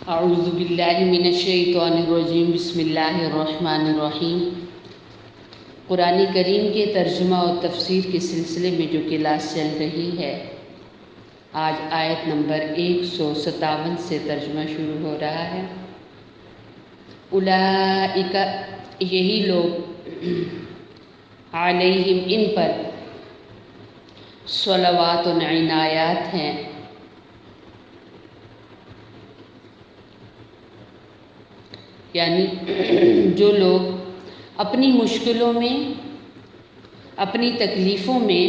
اعوذ باللہ من الشیطان الرجیم بسم اللہ الرحمن الرحیم۔ قرآن کریم کے ترجمہ و تفسیر کے سلسلے میں جو کلاس چل رہی ہے، آج آیت نمبر 157 سے ترجمہ شروع ہو رہا ہے۔ اولئک، یہی لوگ، علیہم، ان پر، صلوات و عنایات ہیں، یعنی جو لوگ اپنی مشکلوں میں، اپنی تکلیفوں میں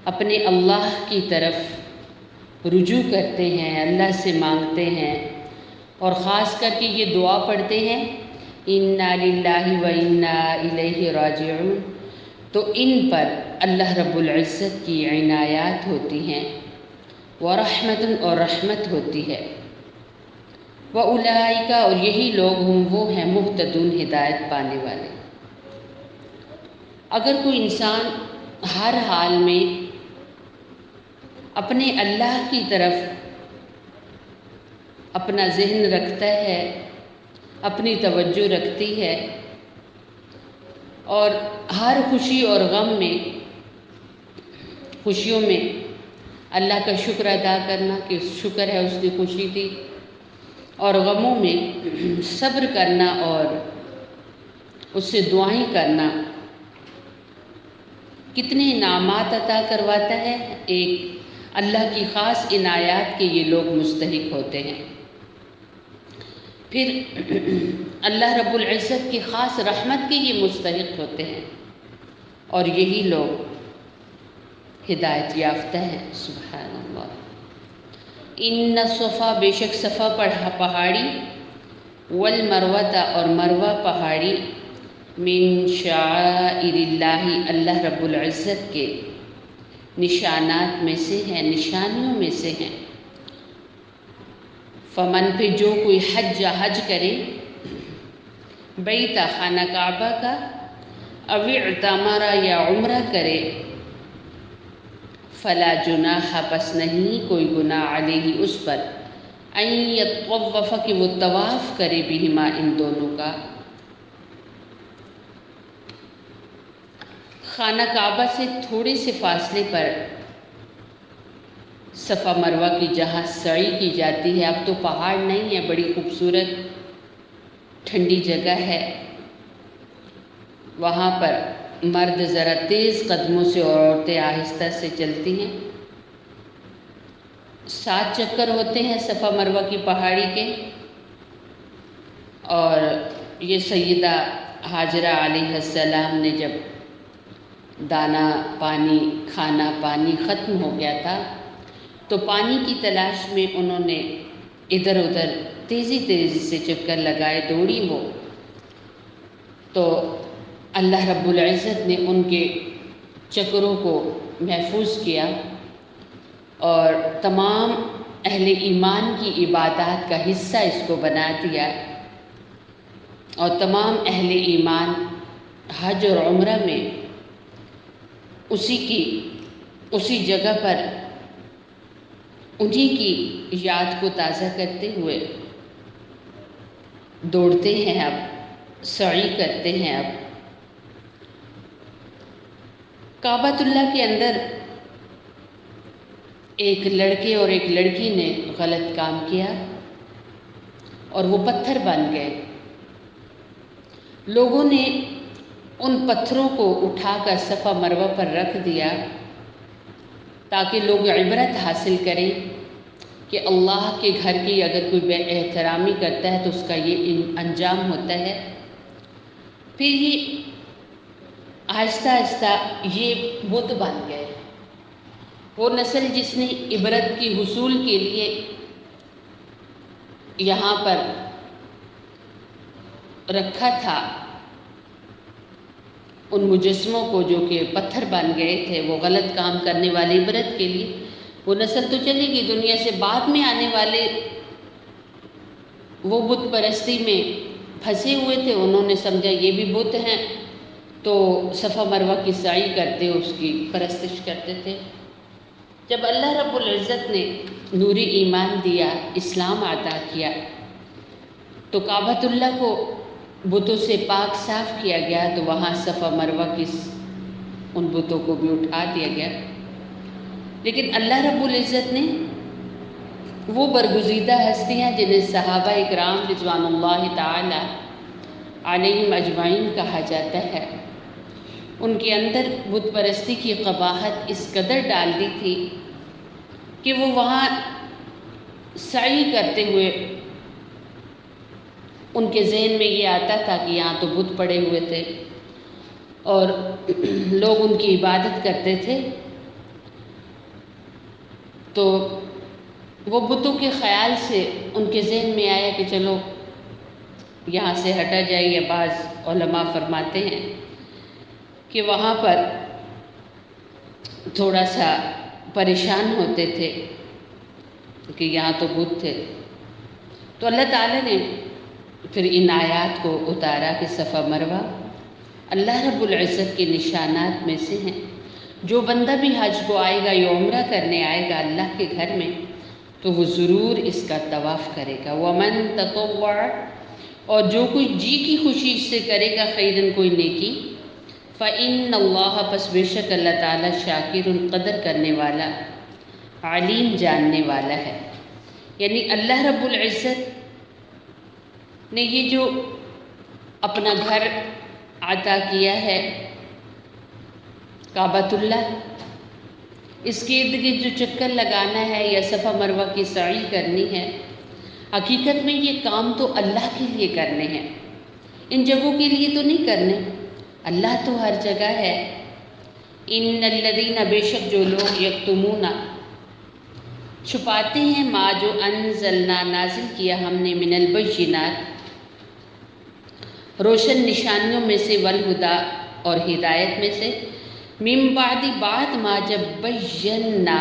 اپنے اللہ کی طرف رجوع کرتے ہیں، اللہ سے مانگتے ہیں، اور خاص کر کے یہ دعا پڑھتے ہیں انا للہ و انا الیہ راجعون، تو ان پر اللہ رب العزت کی عنایات ہوتی ہیں، ورحمت، اور رحمت ہوتی ہے۔ وَأُولَئِكَ، اور یہی لوگ وہ ہیں مہتدون، ہدایت پانے والے۔ اگر کوئی انسان ہر حال میں اپنے اللہ کی طرف اپنا ذہن رکھتا ہے، اپنی توجہ رکھتی ہے، اور ہر خوشی اور غم میں، خوشیوں میں اللہ کا شکر ادا کرنا کہ شکر ہے اس نے خوشی دی، اور غموں میں صبر کرنا اور اس سے دعائیں کرنا، کتنے انعامات عطا کرواتا ہے۔ ایک اللہ کی خاص عنایات کے یہ لوگ مستحق ہوتے ہیں۔ پھر اللہ رب العزت کی خاص رحمت کے یہ مستحق ہوتے ہیں، اور یہی لوگ ہدایت یافتہ ہیں۔ سبحان اللہ۔ ان الصفا، بے شک صفا پہاڑی، والمروہ، اور مروہ پہاڑی، من شعائر اللہ، اللہ رب العزت کے نشانات میں سے ہیں، نشانیوں میں سے ہیں۔ فمن، پہ جو کوئی حج کرے، بیت، خانہ کعبہ کا، او اعتمر، یا عمرہ کرے، فلا جناح، پس نہیں کوئی گناہ، علیہ، اس پر، ان یطوف، کہ وہ طواف کرے، بہما، ان دونوں کا۔ خانہ کعبہ سے تھوڑے سے فاصلے پر صفا مروہ کی جہاں سعی کی جاتی ہے، اب تو پہاڑ نہیں ہے، بڑی خوبصورت ٹھنڈی جگہ ہے، وہاں پر مرد ذرا تیز قدموں سے اور عورتیں آہستہ سے چلتی ہیں۔ 7 چکر ہوتے ہیں صفا مروہ کی پہاڑی کے، اور یہ سیدہ ہاجرہ علیہ السلام نے جب دانا پانی، کھانا پانی ختم ہو گیا تھا، تو پانی کی تلاش میں انہوں نے ادھر ادھر تیزی سے چکر لگائے، دوڑی وہ، تو اللہ رب العزت نے ان کے چکروں کو محفوظ کیا، اور تمام اہل ایمان کی عبادات کا حصہ اس کو بنا دیا، اور تمام اہل ایمان حج اور عمرہ میں اسی جگہ پر انہی کی یاد کو تازہ کرتے ہوئے دوڑتے ہیں، اب سعی کرتے ہیں۔ اب کعبۃ اللہ کے اندر ایک لڑکے اور ایک لڑکی نے غلط کام کیا، اور وہ پتھر بن گئے۔ لوگوں نے ان پتھروں کو اٹھا کر صفا مروہ پر رکھ دیا، تاکہ لوگ عبرت حاصل کریں کہ اللہ کے گھر کی اگر کوئی بے احترامی کرتا ہے تو اس کا یہ انجام ہوتا ہے۔ پھر یہ آہستہ آہستہ یہ بت بن گئے۔ وہ نسل جس نے عبرت کی حصول کے لیے یہاں پر رکھا تھا ان مجسموں کو، جو کہ پتھر بن گئے تھے، وہ غلط کام کرنے والے عبرت کے لیے، وہ نسل تو چلے گی دنیا سے، بعد میں آنے والے وہ بت پرستی میں پھنسے ہوئے تھے، انہوں نے سمجھا یہ بھی بت ہیں، تو صفا مروہ کی سعی کرتے، اس کی پرستش کرتے تھے۔ جب اللہ رب العزت نے نوری ایمان دیا، اسلام عطا کیا، تو کعبۃ اللہ کو بتوں سے پاک صاف کیا گیا، تو وہاں صفا مروہ کی ان بتوں کو بھی اٹھا دیا گیا۔ لیکن اللہ رب العزت نے وہ برگزیدہ ہستیاں جنہیں صحابہ اکرام رضوان اللہ تعالی علیہم اجمعین کہا جاتا ہے، ان کے اندر بت پرستی کی قباحت اس قدر ڈال دی تھی کہ وہ وہاں سعی کرتے ہوئے ان کے ذہن میں یہ آتا تھا کہ یہاں تو بت پڑے ہوئے تھے اور لوگ ان کی عبادت کرتے تھے، تو وہ بتوں کے خیال سے ان کے ذہن میں آیا کہ چلو یہاں سے ہٹا جائے۔ یا بعض علماء فرماتے ہیں کہ وہاں پر تھوڑا سا پریشان ہوتے تھے کہ یہاں تو بت تھے، تو اللہ تعالیٰ نے پھر ان آیات کو اتارا کہ صفا مروہ اللہ رب العزت کے نشانات میں سے ہیں۔ جو بندہ بھی حج کو آئے گا یا عمرہ کرنے آئے گا اللہ کے گھر میں، تو وہ ضرور اس کا طواف کرے گا۔ وَمَن تَطَوَّعَ، اور جو کوئی جی کی خوشی سے کرے گا خیراً کوئی نیکی، فَإِنَّ اللَّهَ، پس بے شک اللہ تعالیٰ، شاکر، قدر کرنے والا، علیم، جاننے والا ہے۔ یعنی اللہ رب العزت نے یہ جو اپنا گھر عطا کیا ہے کعبۃ اللہ، اس کے ارد گرد جو چکر لگانا ہے یا صفا مروہ کی سعی کرنی ہے، حقیقت میں یہ کام تو اللہ کے لیے کرنے ہیں، ان جگہوں کے لیے تو نہیں کرنے۔ اللہ تو ہر جگہ ہے۔ ان الذین، بے شک جو لوگ، یکتمون، چھپاتے ہیں، ما جو انزلنا، نازل کیا ہم نے، من البینات، روشن نشانیوں میں سے، والہدی، اور ہدایت میں سے، من بعد، بعد، ما جب، بینا،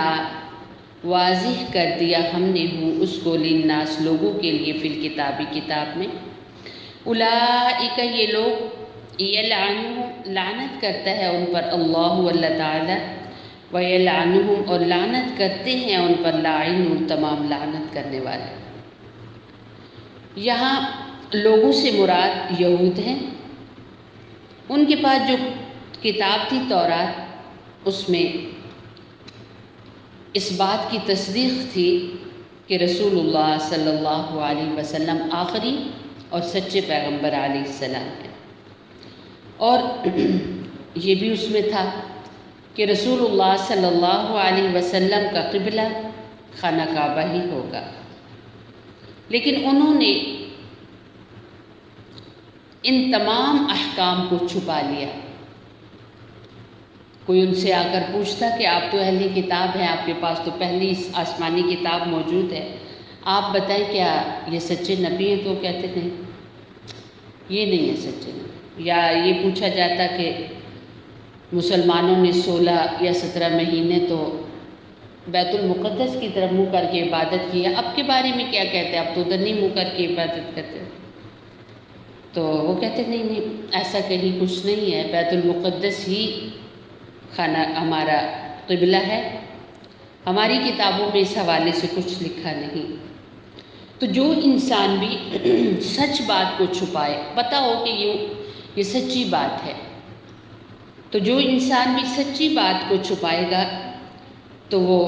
واضح کر دیا ہم نے ہوں اس کو، للناس، لوگوں کے لیے، فی الکتاب، کتاب میں، اولئک، یہ لوگ، یلعنہم، لعنت کرتا ہے ان پر اللہ، اللہ تعالی، ویلعنہم، اور لعنت کرتے ہیں ان پر لاعنون، تمام لعنت کرنے والے۔ یہاں لوگوں سے مراد یہود ہیں۔ ان کے پاس جو کتاب تھی تورات، اس میں اس بات کی تصدیق تھی کہ رسول اللہ صلی اللہ علیہ وسلم آخری اور سچے پیغمبر علیہ السلام ہیں، اور یہ بھی اس میں تھا کہ رسول اللہ صلی اللہ علیہ وسلم کا قبلہ خانہ کعبہ ہی ہوگا۔ لیکن انہوں نے ان تمام احکام کو چھپا لیا۔ کوئی ان سے آ کر پوچھتا کہ آپ تو اہل کتاب ہیں، آپ کے پاس تو پہلی آسمانی کتاب موجود ہے، آپ بتائیں کیا یہ سچے نبی ہیں؟ تو وہ کہتے نہیں، یہ نہیں ہے سچے نبی۔ یا یہ پوچھا جاتا کہ مسلمانوں نے 16 یا 17 مہینے تو بیت المقدس کی طرف منہ کر کے عبادت کی ہے، اب کے بارے میں کیا کہتے ہیں؟ اب تو ادھر نہیں منہ کر کے عبادت کرتے۔ تو وہ کہتے نہیں نہیں، ایسا کہیں کچھ نہیں ہے، بیت المقدس ہی خانہ ہمارا قبلہ ہے، ہماری کتابوں میں اس حوالے سے کچھ لکھا نہیں۔ تو جو انسان بھی سچ بات کو چھپائے، پتہ ہو کہ یہ سچی بات ہے، تو جو انسان بھی سچی بات کو چھپائے گا تو وہ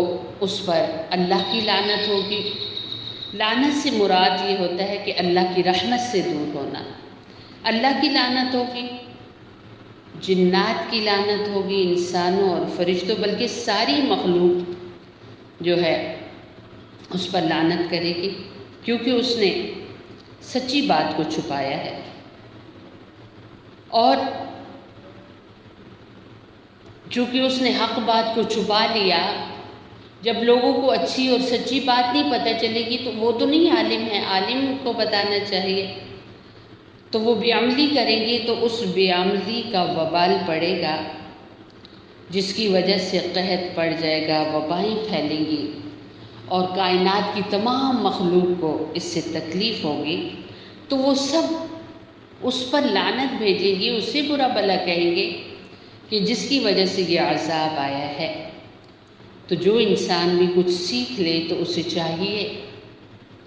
اس پر اللہ کی لعنت ہوگی۔ لعنت سے مراد یہ ہوتا ہے کہ اللہ کی رحمت سے دور ہونا۔ اللہ کی لعنت ہوگی، جنات کی لعنت ہوگی، انسانوں اور فرشتوں، بلکہ ساری مخلوق جو ہے اس پر لعنت کرے گی، کیونکہ اس نے سچی بات کو چھپایا ہے۔ اور چونکہ اس نے حق بات کو چھپا لیا، جب لوگوں کو اچھی اور سچی بات نہیں پتہ چلے گی تو وہ تو نہیں عالم ہے، عالم کو بتانا چاہیے، تو وہ بے عملی کریں گے تو اس بے عملی کا وبال پڑے گا، جس کی وجہ سے قحط پڑ جائے گا، وبائیں پھیلیں گی، اور کائنات کی تمام مخلوق کو اس سے تکلیف ہوگی، تو وہ سب اس پر لعنت بھیجیں گے، اس سے برا بھلا کہیں گے کہ جس کی وجہ سے یہ عذاب آیا ہے۔ تو جو انسان بھی کچھ سیکھ لے تو اسے چاہیے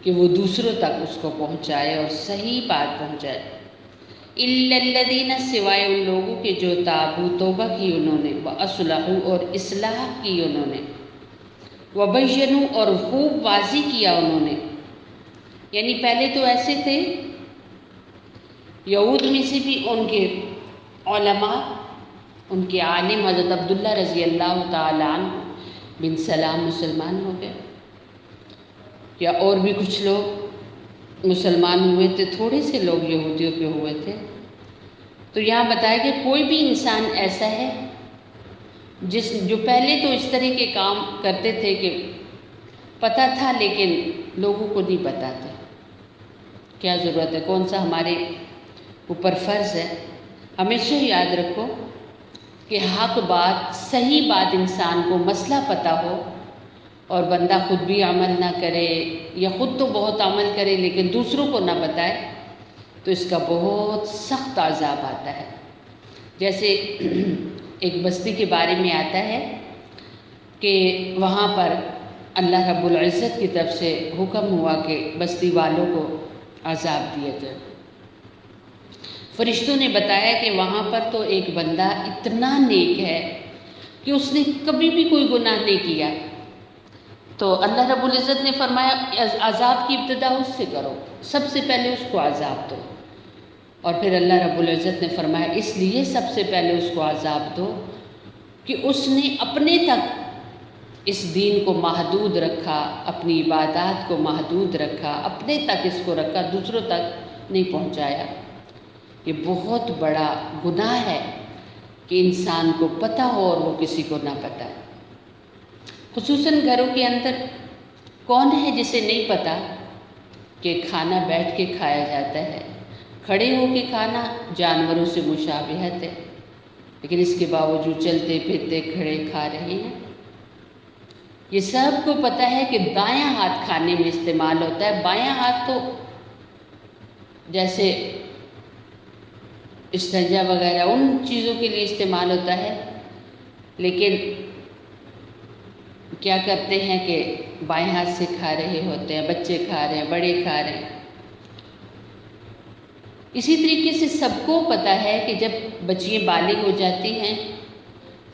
کہ وہ دوسروں تک اس کو پہنچائے اور صحیح بات پہنچائے۔ الا الذین، سوائے ان لوگوں کے جو تابوا، توبہ کی انہوں نے، واصلحوا، اور اصلاح کی انہوں نے، وبینوا، اور خوب واضح کیا انہوں نے۔ یعنی پہلے تو ایسے تھے، یہود میں سے بھی ان کے علماء، ان کے عالم حضرت عبداللہ رضی اللہ تعالیٰ عنہ بن سلام مسلمان ہو گئے، یا اور بھی کچھ لوگ مسلمان ہوئے تھے، تھوڑے سے لوگ یہودیوں کے ہوئے تھے۔ تو یہاں بتایا کہ کوئی بھی انسان ایسا ہے جو پہلے تو اس طرح کے کام کرتے تھے کہ پتہ تھا لیکن لوگوں کو نہیں بتاتے۔ کیا ضرورت ہے، کون سا ہمارے اوپر فرض ہے؟ ہمیشہ یاد رکھو کہ حق بات، صحیح بات انسان کو مسئلہ پتہ ہو اور بندہ خود بھی عمل نہ کرے، یا خود تو بہت عمل کرے لیکن دوسروں کو نہ بتائے، تو اس کا بہت سخت عذاب آتا ہے۔ جیسے ایک بستی کے بارے میں آتا ہے کہ وہاں پر اللہ رب العزت کی طرف سے حکم ہوا کہ بستی والوں کو عذاب دیا جائے۔ فرشتوں نے بتایا کہ وہاں پر تو ایک بندہ اتنا نیک ہے کہ اس نے کبھی بھی کوئی گناہ نہیں کیا، تو اللہ رب العزت نے فرمایا عذاب کی ابتدا اس سے کرو، سب سے پہلے اس کو عذاب دو۔ اور پھر اللہ رب العزت نے فرمایا اس لیے سب سے پہلے اس کو عذاب دو کہ اس نے اپنے تک اس دین کو محدود رکھا، اپنی عبادات کو محدود رکھا، اپنے تک اس کو رکھا، دوسروں تک نہیں پہنچایا۔ یہ بہت بڑا گناہ ہے کہ انسان کو پتہ ہو اور وہ کسی کو نہ بتائے۔ خصوصاً گھروں کے اندر کون ہے جسے نہیں پتہ کہ کھانا بیٹھ کے کھایا جاتا ہے، کھڑے ہو کے کھانا جانوروں سے مشابہت ہے، لیکن اس کے باوجود چلتے پھرتے کھڑے کھا رہے ہیں۔ یہ سب کو پتہ ہے کہ دایاں ہاتھ کھانے میں استعمال ہوتا ہے، بایاں ہاتھ تو جیسے استنجا وغیرہ ان چیزوں کے لیے استعمال ہوتا ہے، لیکن کیا کرتے ہیں کہ بائیں ہاتھ سے کھا رہے ہوتے ہیں، بچے کھا رہے ہیں، بڑے کھا رہے ہیں۔ اسی طریقے سے سب کو پتہ ہے کہ جب بچیاں بالغ ہو جاتی ہیں،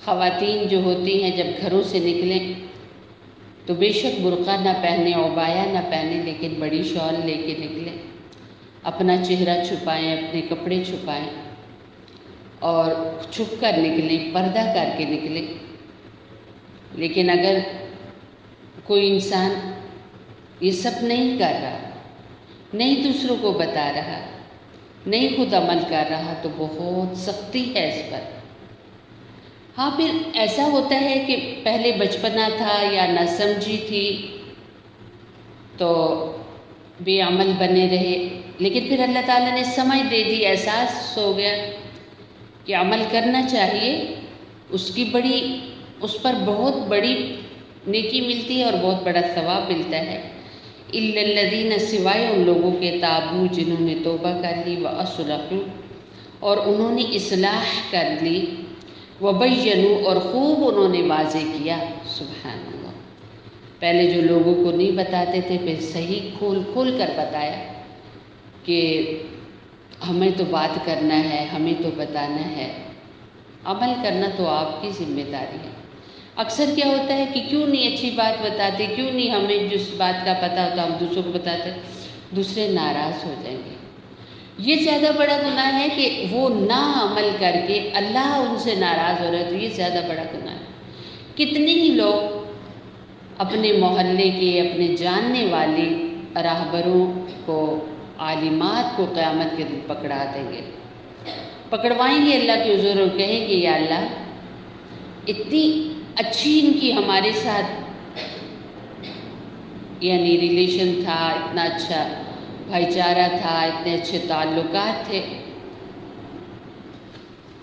خواتین جو ہوتی ہیں جب گھروں سے نکلیں تو بے شک برقع نہ پہنے، عبایا نہ پہنے، لیکن بڑی شال لے کے نکلیں، اپنا چہرہ چھپائیں، اپنے کپڑے چھپائیں اور چھپ کر نکلیں، پردہ کر کے نکلیں۔ لیکن اگر کوئی انسان یہ سب نہیں کر رہا، نہیں دوسروں کو بتا رہا، نہیں خود عمل کر رہا، تو بہت سختی ہے اس پر۔ ہاں پھر ایسا ہوتا ہے کہ پہلے بچپنا تھا یا نہ سمجھی تھی تو بے عمل بنے رہے، لیکن پھر اللہ تعالیٰ نے سمجھ دے دی، احساس ہو گیا کہ عمل کرنا چاہیے، اس پر بہت بڑی نیکی ملتی ہے اور بہت بڑا ثواب ملتا ہے۔ الا الذین، سوائے ان لوگوں کے تابوا جنہوں نے توبہ کر لی، واصلحوا، اور انہوں نے اصلاح کر لی، وبینوا، اور خوب انہوں نے واضح کیا۔ سبحان اللہ، پہلے جو لوگوں کو نہیں بتاتے تھے پھر صحیح کھول کھول کر بتایا کہ ہمیں تو بات کرنا ہے، ہمیں تو بتانا ہے، عمل کرنا تو آپ کی ذمہ داری ہے۔ اکثر کیا ہوتا ہے کہ کیوں نہیں اچھی بات بتاتے، کیوں نہیں ہمیں جس بات کا پتہ ہوتا ہم دوسروں کو بتاتے، دوسرے ناراض ہو جائیں گے۔ یہ زیادہ بڑا گناہ ہے کہ وہ نہ عمل کر کے اللہ ان سے ناراض ہو رہا ہے، تو یہ زیادہ بڑا گناہ ہے۔ کتنے ہی لوگ اپنے محلے کے، اپنے جاننے والے راہبروں کو، عالمات کو قیامت کے دن پکڑا دیں گے، پکڑوائیں گے اللہ کے حضور اور کہیں گے یا اللہ اتنی اچھی ان کی ہمارے ساتھ یعنی ریلیشن تھا، اتنا اچھا بھائی چارہ تھا، اتنے اچھے تعلقات تھے،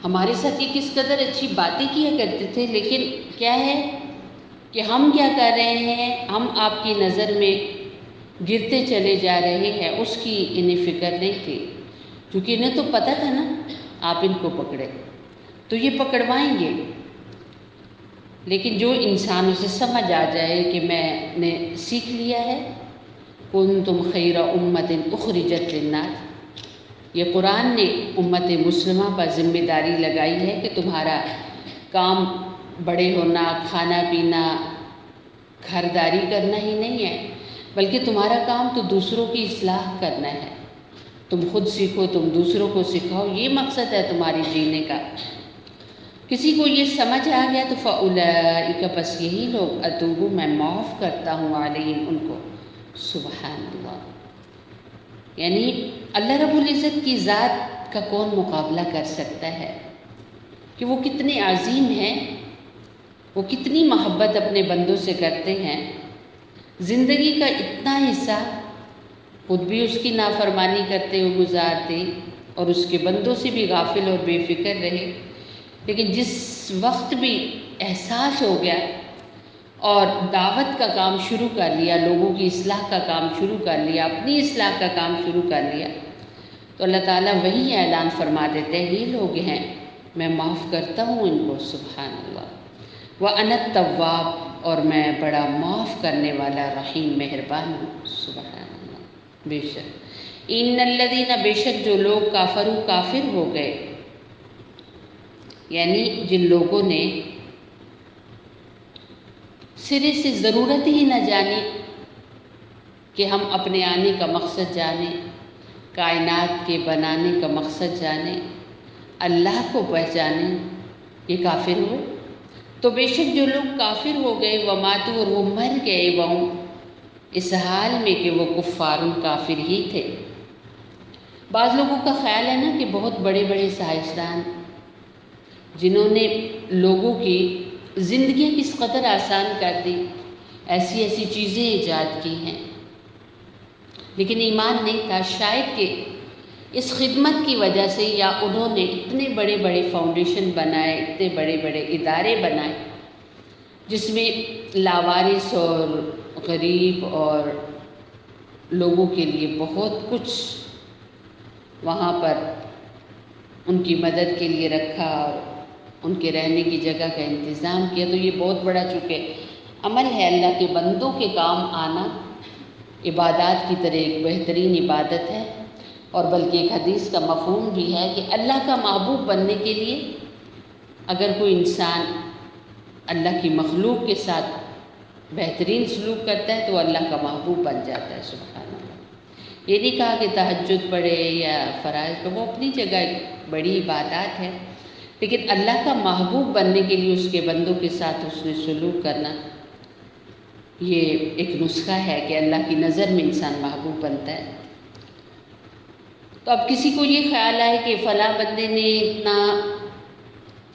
ہمارے ساتھ یہ کس قدر اچھی باتیں کیا کرتے تھے، لیکن کیا ہے کہ ہم کیا کر رہے ہیں، ہم آپ کی نظر میں گرتے چلے جا رہے ہیں، اس کی انہیں فکر نہیں تھی، کیونکہ انہیں تو پتہ تھا نا آپ ان کو پکڑے، تو یہ پکڑوائیں گے۔ لیکن جو انسان اسے سمجھ آ جائے کہ میں نے سیکھ لیا ہے، کنتم خیر امت اخرجت للناس، یہ قرآن نے امت مسلمہ پر ذمہ داری لگائی ہے کہ تمہارا کام بڑے ہونا، کھانا پینا، گھرداری کرنا ہی نہیں ہے، بلکہ تمہارا کام تو دوسروں کی اصلاح کرنا ہے۔ تم خود سیکھو، تم دوسروں کو سکھاؤ، یہ مقصد ہے تمہاری جینے کا۔ کسی کو یہ سمجھ آ گیا تو فَأُولَئِكَ، بس یہی لوگ، اتوب، میں معاف کرتا ہوں، علیہم، ان کو۔ سبحان اللہ، یعنی اللہ رب العزت کی ذات کا کون مقابلہ کر سکتا ہے کہ وہ کتنے عظیم ہیں، وہ کتنی محبت اپنے بندوں سے کرتے ہیں۔ زندگی کا اتنا حصہ خود بھی اس کی نافرمانی کرتے ہوئے گزارتے اور اس کے بندوں سے بھی غافل اور بے فکر رہے، لیکن جس وقت بھی احساس ہو گیا اور دعوت کا کام شروع کر لیا، لوگوں کی اصلاح کا کام شروع کر لیا، اپنی اصلاح کا کام شروع کر لیا، تو اللہ تعالیٰ وہی اعلان فرما دیتے ہیں، یہ لوگ ہیں، میں معاف کرتا ہوں ان کو۔ سبحان اللہ۔ وَأَنَا التَّوَّابُ، اور میں بڑا معاف کرنے والا، رحیم، مہربان ہوں۔ سبحان اللہ۔ بے شک، ان الذین، بے شک جو لوگ، کافروا، کافر ہو گئے، یعنی جن لوگوں نے سرے سے ضرورت ہی نہ جانی کہ ہم اپنے آنے کا مقصد جانیں، کائنات کے بنانے کا مقصد جانیں، اللہ کو پہچانیں، یہ کافر ہوئے۔ تو بے شک جو لوگ کافر ہو گئے، وماتوا، اور وہ مر گئے، وہم، اس حال میں کہ وہ کفار، کافر ہی تھے۔ بعض لوگوں کا خیال ہے نا کہ بہت بڑے بڑے سائنسدان جنہوں نے لوگوں کی زندگیاں کس قدر آسان کر دی، ایسی ایسی چیزیں ایجاد کی ہیں، لیکن ایمان نہیں تھا۔ شاید کہ اس خدمت کی وجہ سے، یا انہوں نے اتنے بڑے بڑے فاؤنڈیشن بنائے، اتنے بڑے بڑے ادارے بنائے، جس میں لاوارث اور غریب اور لوگوں کے لیے بہت کچھ وہاں پر ان کی مدد کے لیے رکھا اور ان کے رہنے کی جگہ کا انتظام کیا۔ تو یہ بہت بڑا چونکہ عمل ہے، اللہ کے بندوں کے کام آنا عبادات کی طرح ایک بہترین عبادت ہے، اور بلکہ ایک حدیث کا مفہوم بھی ہے کہ اللہ کا محبوب بننے کے لیے اگر کوئی انسان اللہ کی مخلوق کے ساتھ بہترین سلوک کرتا ہے تو اللہ کا محبوب بن جاتا ہے۔ سبحان اللہ۔ یہ نہیں کہا کہ تہجد پڑھے یا فرائض پڑھے، وہ اپنی جگہ ایک بڑی عبادات ہے، لیکن اللہ کا محبوب بننے کے لیے اس کے بندوں کے ساتھ اس نے سلوک کرنا، یہ ایک نسخہ ہے کہ اللہ کی نظر میں انسان محبوب بنتا ہے۔ تو اب کسی کو یہ خیال آئے کہ فلاں بندے نے اتنا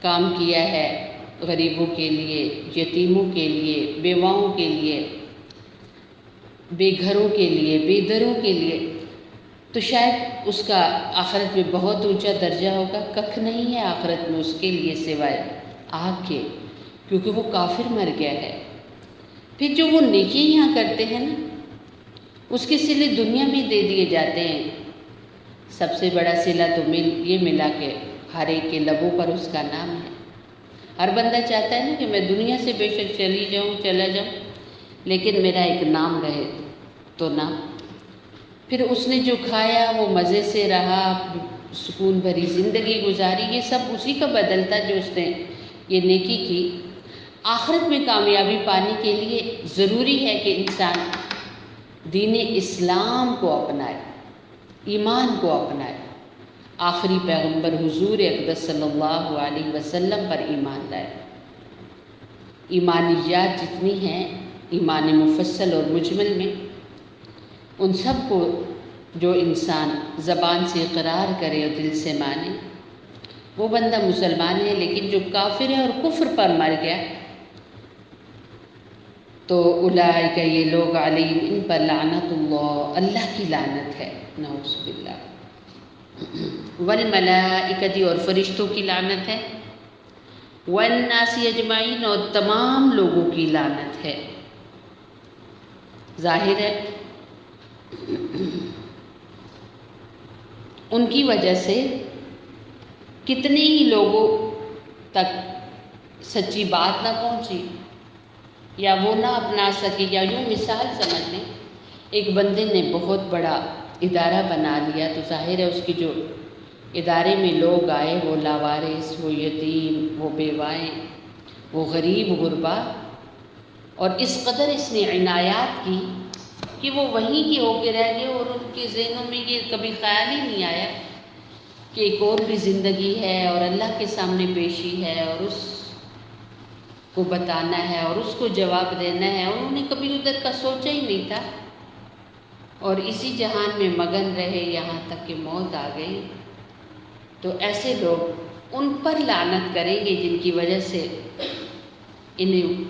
کام کیا ہے غریبوں کے لیے، یتیموں کے لیے، بیواؤں کے لیے، بے گھروں کے لیے، بے دروں کے لیے، تو شاید اس کا آخرت میں بہت اونچا درجہ ہوگا۔ ککھ نہیں ہے آخرت میں اس کے لیے سوائے آگ کے، کیونکہ وہ کافر مر گیا ہے۔ پھر جو وہ نیکیاں یہاں کرتے ہیں نا، اس کے صلے دنیا میں دے دیے جاتے ہیں۔ سب سے بڑا صلہ تو یہ ملا کہ ہر ایک کے لبوں پر اس کا نام ہے۔ ہر بندہ چاہتا ہے نا کہ میں دنیا سے بے شک چلا جاؤں، لیکن میرا ایک نام رہے تو نام۔ پھر اس نے جو کھایا وہ مزے سے رہا، سکون بھری زندگی گزاری، یہ سب اسی کا بدلتا جو اس نے یہ نیکی کی۔ آخرت میں کامیابی پانے کے لیے ضروری ہے کہ انسان دین اسلام کو اپنائے، ایمان کو اپنائے، آخری پیغمبر حضور اقدس صلی اللہ علیہ وسلم پر ایمان لائے۔ ایمانیات جتنی ہیں ایمان مفصل اور مجمل میں، ان سب کو جو انسان زبان سے اقرار کرے اور دل سے مانے، وہ بندہ مسلمان ہے۔ لیکن جو کافر ہے اور کفر پر مر گیا تو اولئک، یہ لوگ، علیہم، ان پر لعنت اللہ، اللہ کی لعنت ہے، نعوذ باللہ، والملائکۃ، اور فرشتوں کی لعنت ہے، والناس اجمعین، اور تمام لوگوں کی لعنت ہے۔ ظاہر ہے ان کی وجہ سے کتنے ہی لوگوں تک سچی بات نہ پہنچی یا وہ نہ اپنا سکے، یا یوں مثال سمجھ لیں ایک بندے نے بہت بڑا ادارہ بنا لیا، تو ظاہر ہے اس کی جو ادارے میں لوگ آئے وہ لاوارث، وہ یتیم، وہ بیوائیں، وہ غریب غربا، اور اس قدر اس نے عنایات کی کہ وہ وہیں کے ہو کے رہ گئے، اور ان کے ذہنوں میں یہ کبھی خیال ہی نہیں آیا کہ ایک اور بھی زندگی ہے اور اللہ کے سامنے پیشی ہے اور اس کو بتانا ہے اور اس کو جواب دینا ہے. انہوں نے کبھی ادھر کا سوچا ہی نہیں تھا، اور اسی جہان میں مگن رہے یہاں تک کہ موت آ گئی. تو ایسے لوگ ان پر لعنت کریں گے جن کی وجہ سے انہیں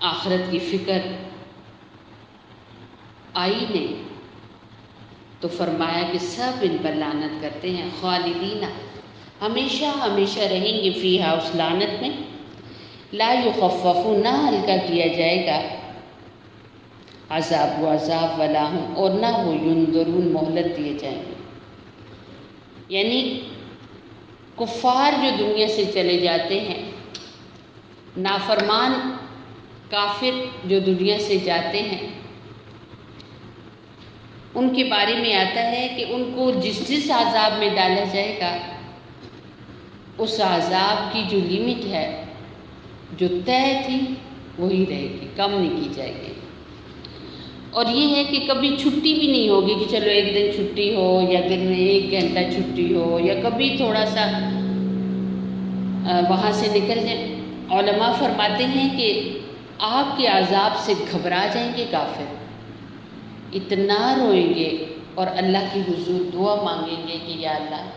آخرت کی فکر آئی نہیں. تو فرمایا کہ سب ان پر لعنت کرتے ہیں. خالدین، ہمیشہ ہمیشہ رہیں گے، فیہا، اس لعنت میں. لا یخفف، نہ ہلکا کیا جائے گا عذاب و عذاب، ولا ہم، اور نہ وہ ینظرون، مہلت دیے جائیں گے. یعنی کفار جو دنیا سے چلے جاتے ہیں، نافرمان کافر جو دنیا سے جاتے ہیں، ان کے بارے میں آتا ہے کہ ان کو جس عذاب میں ڈالا جائے گا، اس عذاب کی جو لمٹ ہے، جو طے تھی، وہی رہے گی، کم نہیں کی جائے گی. اور یہ ہے کہ کبھی چھٹی بھی نہیں ہوگی کہ چلو ایک دن چھٹی ہو یا دن میں 1 گھنٹہ چھٹی ہو یا کبھی تھوڑا سا وہاں سے نکل جائیں. علماء فرماتے ہیں کہ آگ کے عذاب سے گھبرا جائیں گے کافر، اتنا روئیں گے اور اللہ کی حضور دعا مانگیں گے کہ یا اللہ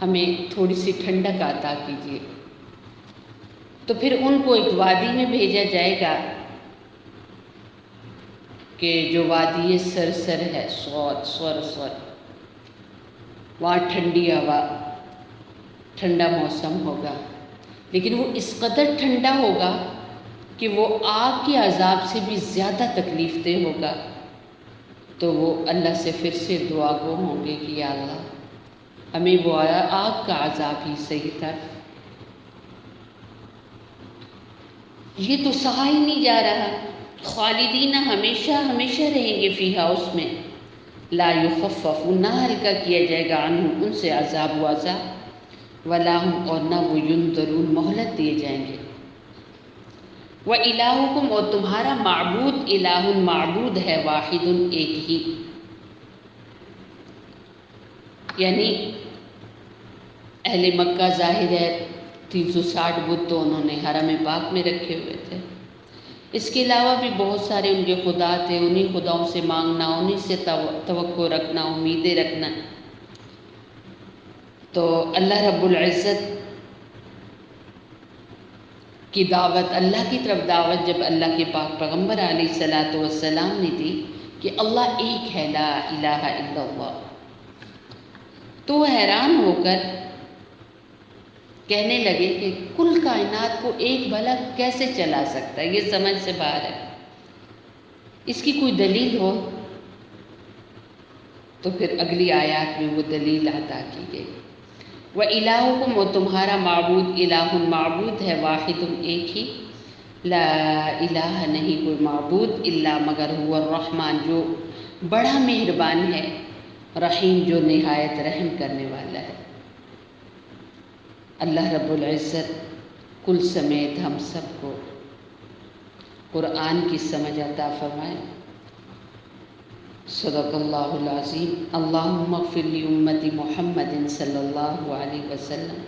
ہمیں تھوڑی سی ٹھنڈک عطا کیجیے. تو پھر ان کو ایک وادی میں بھیجا جائے گا کہ جو وادی سرسر ہے، سور، وہاں ٹھنڈی ہوا، ٹھنڈا موسم ہوگا، لیکن وہ اس قدر ٹھنڈا ہوگا کہ وہ آگ کے عذاب سے بھی زیادہ تکلیف دہ ہوگا. تو وہ اللہ سے پھر سے دعا گو ہوں گے کہ یا اللہ ہمیں وہ آگ کا عذاب ہی صحیح تھا. یہ تو سہا ہی نہیں جا رہا. خالدین، ہمیشہ ہمیشہ رہیں گے، فیہا، اس میں. لا یخفف، نہ ہلکا کیا جائے گا عنہم، ان سے عذاب و عذاب، ولا ہم، اور نہ وہ ینظرون، مہلت دیے جائیں گے. وَإِلَٰهُكُمْ، اور تمہارا معبود، الہ، معبود ہے، واحد، ایک ہی. یعنی اہل مکہ ظاہر ہے 360 بت تو انہوں نے حرم پاک میں رکھے ہوئے تھے. اس کے علاوہ بھی بہت سارے ان کے خدا تھے، انہی خداؤں سے مانگنا، انہی سے توقع رکھنا، امیدیں رکھنا. تو اللہ رب العزت کی دعوت، اللہ کی طرف دعوت جب اللہ کے پاک پیغمبر علیہ الصلاۃ والسلام نے دی کہ اللہ ایک ہے، لا الہ الا اللہ، تو وہ حیران ہو کر کہنے لگے کہ کل کائنات کو ایک بھلا کیسے چلا سکتا ہے، یہ سمجھ سے باہر ہے، اس کی کوئی دلیل ہو. تو پھر اگلی آیات میں وہ دلیل عطا کی گئی. وَإِلَٰهُكُمْ، اور تمہارا معبود، الہ، معبود ہے، واحد، ایک ہی. لا الہ، نہیں کوئی معبود، الا، مگر، هو الرحمن، جو بڑا مہربان ہے، رحیم، جو نہایت رحم کرنے والا ہے. اللہ رب العزت کل سمیت ہم سب کو قرآن کی سمجھ عطا فرمائے. صدق اللہ العظیم. اللہم اغفر لأمت محمد صلی اللہ علیہ وسلم.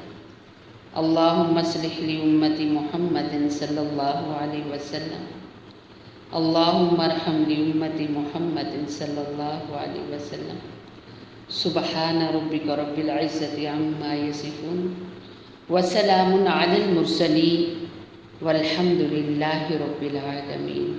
اللہم اصلح لأمت محمد صلی اللہ علیہ وسلم. اللہم ارحم لأمت محمد صلی اللہ علیہ وسلم. سبحان ربک رب العزت عما یصفون، وسلام علی المرسلین، والحمد للہ رب العالمین.